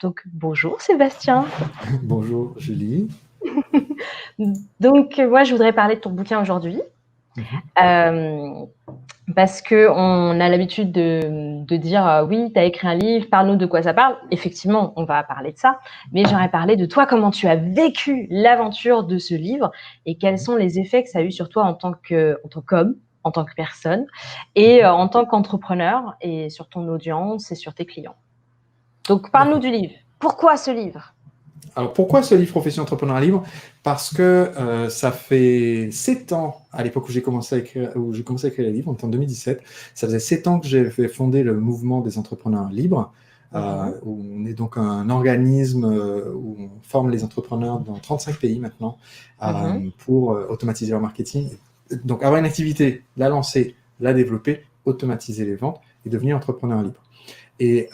Donc, bonjour Sébastien. Bonjour Julie. Donc, moi, je voudrais parler de ton bouquin aujourd'hui. Mhm. Parce qu'on a l'habitude de dire oui, tu as écrit un livre, parle-nous de quoi ça parle. Effectivement, on va parler de ça. Mais j'aurais parlé de toi, comment tu as vécu l'aventure de ce livre et quels sont les effets que ça a eu sur toi en tant qu'homme, en tant que personne et en tant qu'entrepreneur et sur ton audience et sur tes clients. Donc, parle-nous D'accord. du livre. Pourquoi ce livre ? Alors pourquoi ce livre Profession Entrepreneur Libre? Parce que ça fait 7 ans, à l'époque où j'ai commencé à écrire les livres, en 2017, ça faisait 7 ans que j'avais fondé le mouvement des entrepreneurs libres, où on est donc un organisme où on forme les entrepreneurs dans 35 pays maintenant pour automatiser leur marketing. Donc avoir une activité, la lancer, la développer, automatiser les ventes et devenir entrepreneur libre. Et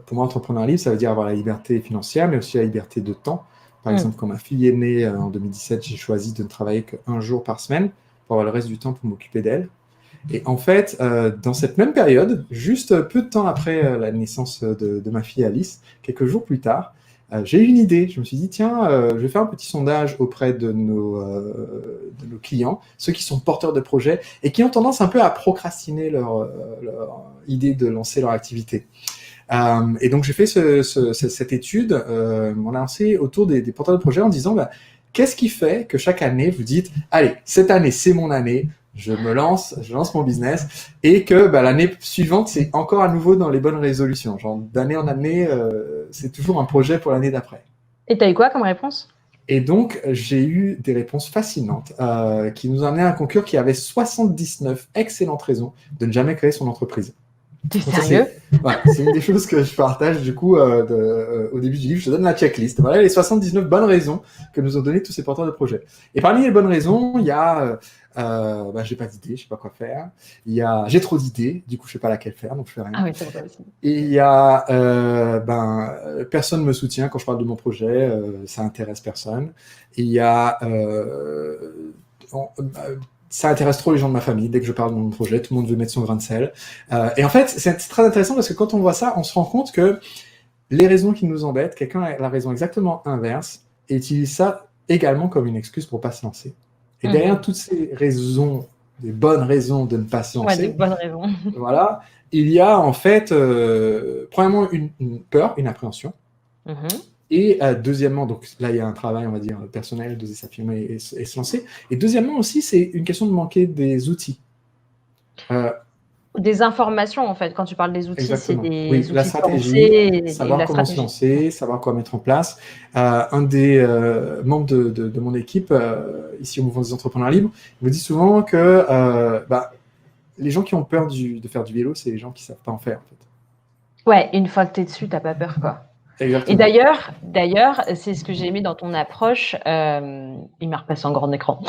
pour moi, entrepreneur libre, ça veut dire avoir la liberté financière, mais aussi la liberté de temps. Par exemple, quand ma fille est née en 2017, j'ai choisi de ne travailler qu'un jour par semaine pour avoir le reste du temps pour m'occuper d'elle. Et en fait, dans cette même période, juste peu de temps après la naissance de ma fille Alice, quelques jours plus tard, j'ai eu une idée. Je me suis dit, tiens, je vais faire un petit sondage auprès de nos clients, ceux qui sont porteurs de projets et qui ont tendance un peu à procrastiner leur idée de lancer leur activité. Et donc j'ai fait cette étude, on a lancé autour des porteurs de projets en disant, qu'est-ce qui fait que chaque année vous dites, allez, cette année c'est mon année, je lance mon business, et que l'année suivante c'est encore à nouveau dans les bonnes résolutions, genre d'année en année, c'est toujours un projet pour l'année d'après. Et t'as eu quoi comme réponse ? Et donc, j'ai eu des réponses fascinantes qui nous amenaient à un concours qui avait 79 excellentes raisons de ne jamais créer son entreprise. T'es Donc ça, sérieux ? c'est une des choses que je partage du coup au début du livre. Je te donne la checklist. Voilà les 79 bonnes raisons que nous ont donné tous ces porteurs de projets. Et parmi les bonnes raisons, il y a j'ai pas d'idée, je sais pas quoi faire. Il y a j'ai trop d'idées, du coup je sais pas laquelle faire, donc je fais rien. Ah oui, c'est pour ça aussi. Et il y a personne me soutient quand je parle de mon projet, ça intéresse personne. Et il y a ça intéresse trop les gens de ma famille. Dès que je parle de mon projet, tout le monde veut mettre son grain de sel. Et en fait, c'est très intéressant parce que quand on voit ça, on se rend compte que les raisons qui nous embêtent, quelqu'un a la raison exactement inverse et utilise ça également comme une excuse pour pas se lancer. Et derrière toutes ces raisons, des bonnes raisons de ne pas se lancer, des bonnes raisons. voilà, il y a en fait, premièrement, une peur, une appréhension. Et deuxièmement, donc là, il y a un travail, on va dire, personnel, d'oser s'affirmer et se lancer. Et deuxièmement aussi, c'est une question de manquer des outils. Des informations, en fait. Quand tu parles des outils, Exactement. c'est des Oui, outils la de stratégie, pensée et savoir la comment se stratégie. lancer, savoir quoi mettre en place. Un des membres de mon équipe, ici au Mouvement des Entrepreneurs Libres, me dit souvent que les gens qui ont peur de faire du vélo, c'est les gens qui ne savent pas en faire, en fait. Ouais, une fois que tu es dessus, tu n'as pas peur, quoi. Exactement. Et d'ailleurs, c'est ce que j'ai aimé dans ton approche. Il m'a repassé en grand écran.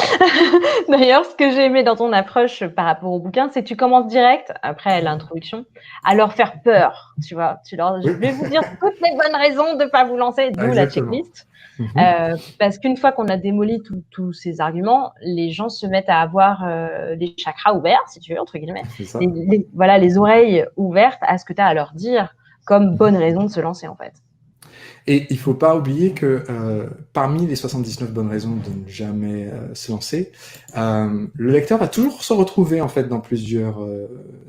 D'ailleurs, ce que j'ai aimé dans ton approche par rapport au bouquin, c'est que tu commences direct, après l'introduction, à leur faire peur. Tu vois, je vais vous dire toutes les bonnes raisons de ne pas vous lancer, d'où la checklist. Parce qu'une fois qu'on a démoli tous ces arguments, les gens se mettent à avoir les chakras ouverts, si tu veux, entre guillemets. Les oreilles ouvertes à ce que tu as à leur dire comme bonne raison de se lancer, en fait. Et il ne faut pas oublier que parmi les 79 bonnes raisons de ne jamais se lancer, le lecteur va toujours se retrouver en fait dans plusieurs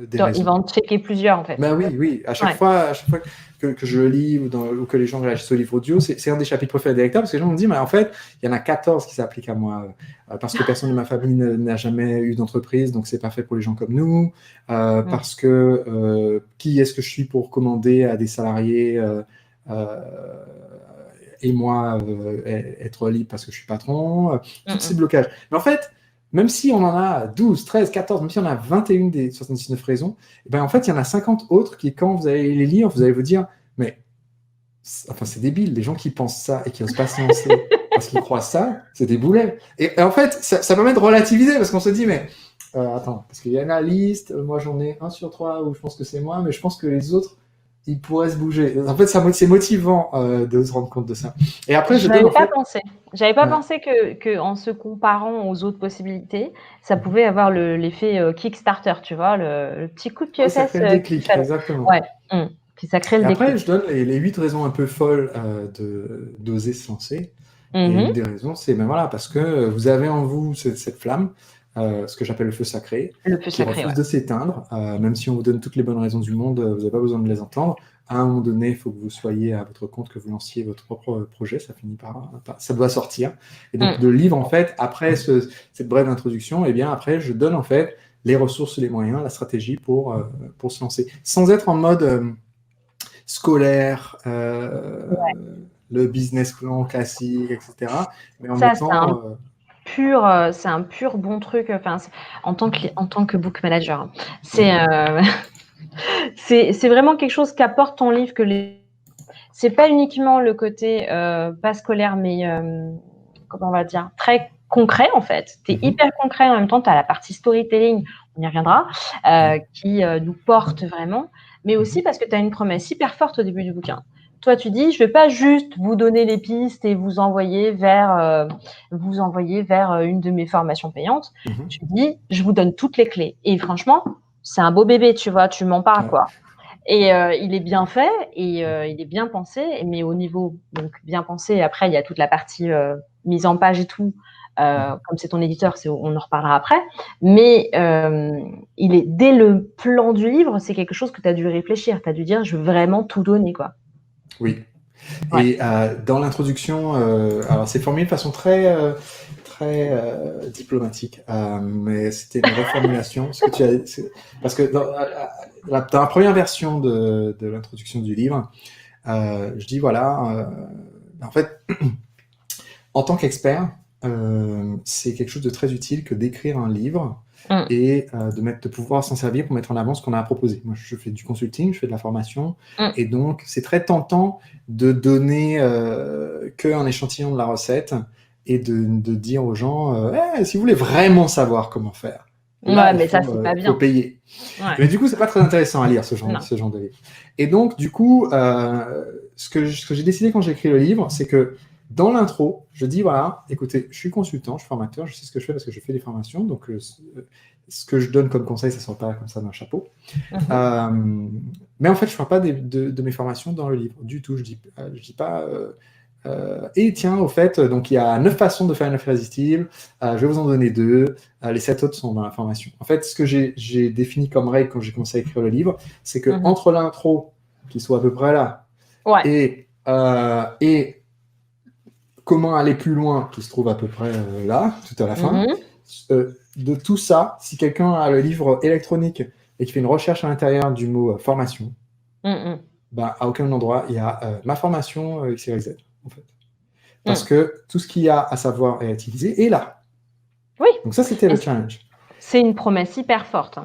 des raisons. Il va en checker plusieurs en fait. Ben oui. À chaque fois que je le lis ou que les gens réagissent au livre audio, c'est un des chapitres préférés des lecteurs parce que les gens me disent, mais en fait, il y en a 14 qui s'appliquent à moi parce que personne de ma famille n'a jamais eu d'entreprise, donc c'est pas fait pour les gens comme nous. Parce que qui est-ce que je suis pour commander à des salariés et moi être libre parce que je suis patron, tous ces blocages. Mais en fait, même si on en a 12, 13, 14, même si on a 21 des 79 raisons, en fait, il y en a 50 autres qui, quand vous allez les lire, vous allez vous dire, mais c'est débile, les gens qui pensent ça et qui n'osent pas se lancer parce qu'ils croient ça, c'est des boulets. Et en fait, ça permet de relativiser parce qu'on se dit, mais attends, parce qu'il y a une liste, moi j'en ai 1 sur 3 où je pense que c'est moi, mais je pense que les autres, ils pourraient se bouger. En fait, c'est motivant de se rendre compte de ça. Et après, J'avais pas pensé que en se comparant aux autres possibilités, ça pouvait avoir l'effet Kickstarter, tu vois, le petit coup de pied aux fesses. Ça fait le déclic, exactement. Ouais. Puis ça crée le Et après, déclic. je donne les 8 raisons un peu folles d'oser se lancer. Et une des raisons, c'est voilà, parce que vous avez en vous cette flamme, ce que j'appelle le feu sacré, Le feu qui sacré, refuse ouais. de s'éteindre. Même si on vous donne toutes les bonnes raisons du monde, vous n'avez pas besoin de les entendre. À un moment donné, il faut que vous soyez à votre compte, que vous lanciez votre propre projet. Ça finit ça doit sortir. Et donc, le livre, en fait, après cette brève introduction, eh bien, après, je donne en fait les ressources, les moyens, la stratégie pour se lancer. Sans être en mode scolaire, le business plan classique, etc. Mais en Ça, mettant... c'est un pur bon truc, enfin, en tant que book manager. C'est c'est vraiment quelque chose qu'apporte ton livre c'est pas uniquement le côté pas scolaire, mais comment on va dire, très concret en fait. Tu es hyper concret, en même temps tu as la partie storytelling, on y reviendra, qui nous porte vraiment, mais aussi parce que tu as une promesse hyper forte au début du bouquin. Toi, tu dis, je vais pas juste vous donner les pistes et vous envoyer vers une de mes formations payantes. Tu dis, je vous donne toutes les clés. Et franchement, c'est un beau bébé, tu vois, tu m'en parles, quoi. Et il est bien fait et il est bien pensé, mais au niveau donc bien pensé. Après, il y a toute la partie mise en page et tout. Comme c'est ton éditeur, on en reparlera après. Mais il est dès le plan du livre, c'est quelque chose que tu as dû réfléchir. Tu as dû dire, je veux vraiment tout donner, quoi. Oui. Ouais. Et dans l'introduction, alors c'est formulé de façon très diplomatique, mais c'était une reformulation. Parce que dans la première version de l'introduction du livre, je dis voilà, en fait, en tant qu'expert, c'est quelque chose de très utile que d'écrire un livre et de pouvoir s'en servir pour mettre en avant ce qu'on a à proposer. Moi, je fais du consulting, je fais de la formation, et donc c'est très tentant de donner qu'un échantillon de la recette et de dire aux gens, si vous voulez vraiment savoir comment faire, là, mais ça, c'est pas il faut bien. payer. Ouais. Mais du coup, c'est pas très intéressant à lire ce genre de livre. Et donc, du coup, ce que j'ai décidé quand j'ai écrit le livre, c'est que dans l'intro, je dis voilà, écoutez, je suis consultant, je suis formateur, je sais ce que je fais parce que je fais des formations, donc ce que je donne comme conseil, ça ne sort pas comme ça d'un chapeau. Mais en fait, je ne parle pas de mes formations dans le livre du tout. Je dis pas. Et tiens, au fait, donc il y a 9 façons de faire une offre irrésistible. Je vais vous en donner 2. Les 7 autres sont dans la formation. En fait, ce que j'ai défini comme règle quand j'ai commencé à écrire le livre, c'est que entre l'intro, qui soit à peu près là, et comment aller plus loin, qui se trouve à peu près là, tout à la fin, de tout ça, si quelqu'un a le livre électronique et qui fait une recherche à l'intérieur du mot formation, ben, à aucun endroit, il y a ma formation XYZ, en fait. Parce que tout ce qu'il y a à savoir et à utiliser est là. Oui. Donc ça, c'était le challenge. C'est une promesse hyper forte.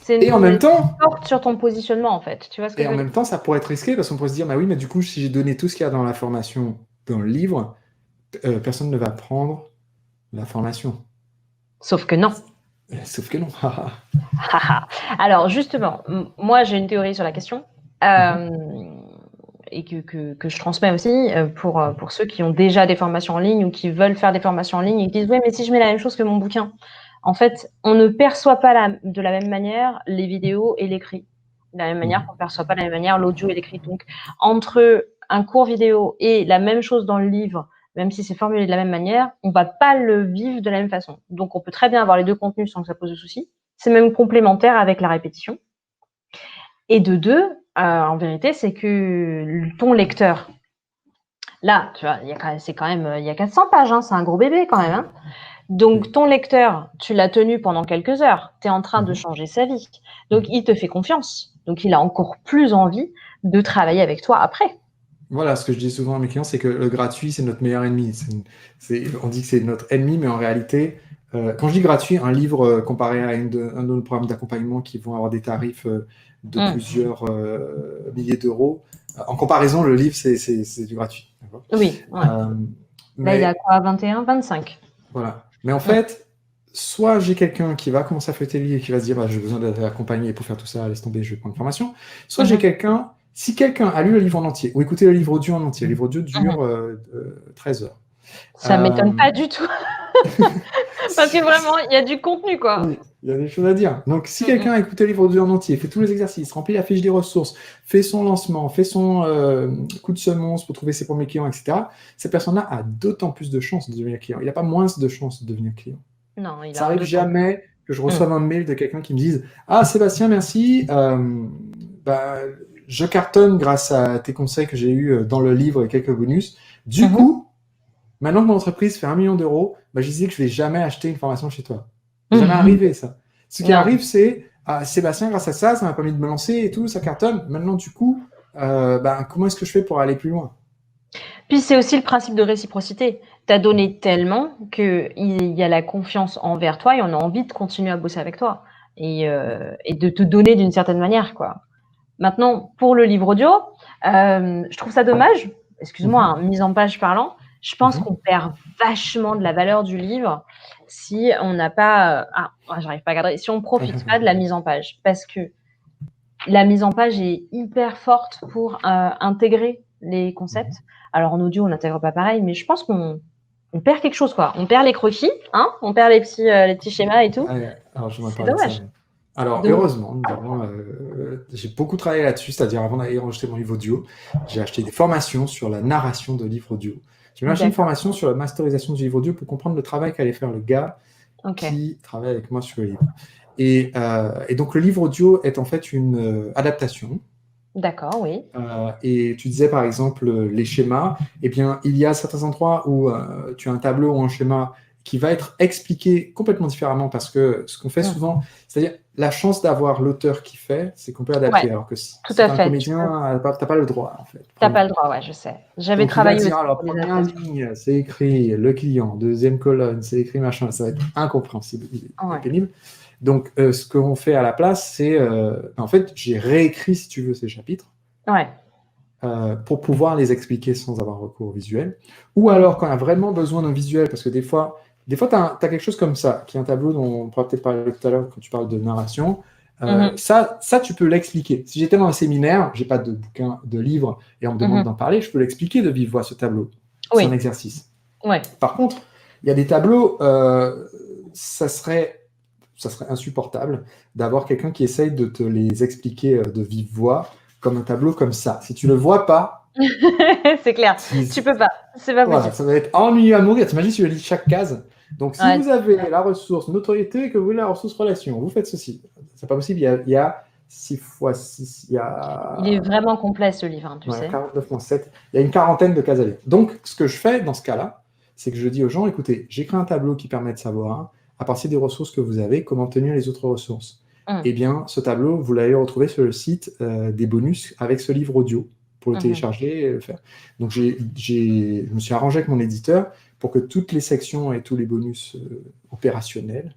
C'est une et en même temps, forte sur ton positionnement, en fait. Tu vois ce que et en même temps, ça pourrait être risqué parce qu'on pourrait se dire, bah oui, mais du coup, si j'ai donné tout ce qu'il y a dans la formation, dans le livre, personne ne va prendre la formation. Sauf que non. Sauf que non. Alors, justement, moi, j'ai une théorie sur la question et que je transmets aussi pour ceux qui ont déjà des formations en ligne ou qui veulent faire des formations en ligne et qui disent « Oui, mais si je mets la même chose que mon bouquin ?» En fait, on ne perçoit pas de la même manière les vidéos et l'écrit. De la même manière qu'on ne perçoit pas de la même manière l'audio et l'écrit. Donc, entre un cours vidéo et la même chose dans le livre, même si c'est formulé de la même manière, on ne va pas le vivre de la même façon. Donc, on peut très bien avoir les deux contenus sans que ça pose de soucis. C'est même complémentaire avec la répétition. Et de deux, en vérité, c'est que ton lecteur, là, tu vois, il y a 400 pages, hein, c'est un gros bébé quand même. Hein. Donc, ton lecteur, tu l'as tenu pendant quelques heures, tu es en train de changer sa vie. Donc, il te fait confiance. Donc, il a encore plus envie de travailler avec toi après. Voilà, ce que je dis souvent à mes clients, c'est que le gratuit, c'est notre meilleur ennemi. On dit que c'est notre ennemi, mais en réalité, quand je dis gratuit, un livre comparé à un de nos programmes d'accompagnement qui vont avoir des tarifs de plusieurs milliers d'euros, en comparaison, le livre, c'est du gratuit. Oui. Ouais. Là, il est à quoi, 21, 25 ? Voilà. Mais en fait, soit j'ai quelqu'un qui va commencer à feuilleter le livre et qui va se dire j'ai besoin d'être accompagné pour faire tout ça, laisse tomber, je vais prendre une formation. Soit j'ai quelqu'un, si quelqu'un a lu le livre en entier ou écouté le livre audio en entier, le livre audio dure 13 heures. Ça ne m'étonne pas du tout. Parce que vraiment, il y a du contenu, quoi. Oui, il y a des choses à dire. Donc, si quelqu'un a écouté le livre audio en entier, fait tous les exercices, remplit la fiche des ressources, fait son lancement, fait son coup de semonce pour trouver ses premiers clients, etc., cette personne-là a d'autant plus de chances de devenir client. Il n'a pas moins de chances de devenir client. Non, il Ça a arrive d'autant. jamais que je reçoive un mail de quelqu'un qui me dise « Ah, Sébastien, merci. Je cartonne grâce à tes conseils que j'ai eus dans le livre et quelques bonus. Du coup, maintenant que mon entreprise fait 1 million d'euros, je disais que je ne vais jamais acheter une formation chez toi. » C'est jamais arrivé, ça. Ce qui arrive, c'est Sébastien, grâce à ça, ça m'a permis de me lancer et tout, ça cartonne. Maintenant, du coup, comment est-ce que je fais pour aller plus loin? Puis c'est aussi le principe de réciprocité. Tu as donné tellement qu'il y a la confiance envers toi et on a envie de continuer à bosser avec toi et de te donner d'une certaine manière, quoi. Maintenant, pour le livre audio, je trouve ça dommage, excuse-moi, mise en page parlant, je pense qu'on perd vachement de la valeur du livre si on n'a pas, j'arrive pas à cadrer, si on profite pas de la mise en page, parce que la mise en page est hyper forte pour intégrer les concepts. Alors en audio, on n'intègre pas pareil, mais je pense qu'on perd quelque chose, quoi. On perd les croquis, hein, on perd les petits schémas et tout. Alors, je m'en C'est parler de ça. dommage. Alors, heureusement, j'ai beaucoup travaillé là-dessus, c'est-à-dire avant d'aller enregistrer mon livre audio, j'ai acheté des formations sur la narration de livres audio. J'ai même acheté une formation sur la masterisation du livre audio pour comprendre le travail qu'allait faire le gars qui travaille avec moi sur le livre. Et donc, le livre audio est en fait une adaptation. D'accord, oui. Et tu disais par exemple les schémas, eh bien, il y a certains endroits où tu as un tableau ou un schéma qui va être expliqué complètement différemment parce que ce qu'on fait souvent, c'est-à-dire la chance d'avoir l'auteur qui fait, c'est qu'on peut adapter. Alors que si tu es un comédien, tu n'as pas le droit en fait. Tu n'as pas le droit, ouais, je sais. J'avais travaillé aussi. Alors, première ligne, c'est écrit le client, deuxième colonne, c'est écrit machin, ça va être incompréhensible et pénible. Donc, ce qu'on fait à la place, c'est, en fait, j'ai réécrit, si tu veux, ces chapitres pour pouvoir les expliquer sans avoir recours au visuel. Ou alors, quand on a vraiment besoin d'un visuel, parce que des fois tu as quelque chose comme ça, qui est un tableau dont on pourra peut-être parler tout à l'heure quand tu parles de narration. Ça, tu peux l'expliquer. Si j'étais dans un séminaire, j'ai pas de bouquin, de livre, et on me demande d'en parler, je peux l'expliquer de vive voix, ce tableau. C'est un exercice. Par contre, il y a des tableaux, ça serait insupportable d'avoir quelqu'un qui essaye de te les expliquer de vive voix comme un tableau comme ça. Si tu le vois pas, c'est clair, tu peux pas, c'est pas possible. Ça va être ennuyeux à mourir. T'imagines si je lis chaque case. Donc, si vous avez la ressource notoriété et que vous voulez la ressource relation, vous faites ceci. C'est pas possible. Il y a 6 x 6. Il est vraiment complet ce livre, hein, tu sais. 49 x 7. Il y a une quarantaine de cases à lire. Donc, ce que je fais dans ce cas-là, c'est que je dis aux gens, écoutez, j'écris un tableau qui permet de savoir, à partir des ressources que vous avez, comment obtenir les autres ressources. Eh bien, ce tableau, vous l'allez retrouver sur le site des bonus avec ce livre audio pour le télécharger et le faire. Donc, je me suis arrangé avec mon éditeur pour que toutes les sections et tous les bonus opérationnels,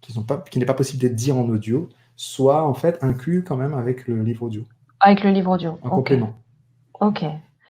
qui n'est pas possible d'être dit en audio, soient en fait inclus quand même avec le livre audio. Avec le livre audio. En complément. Ok.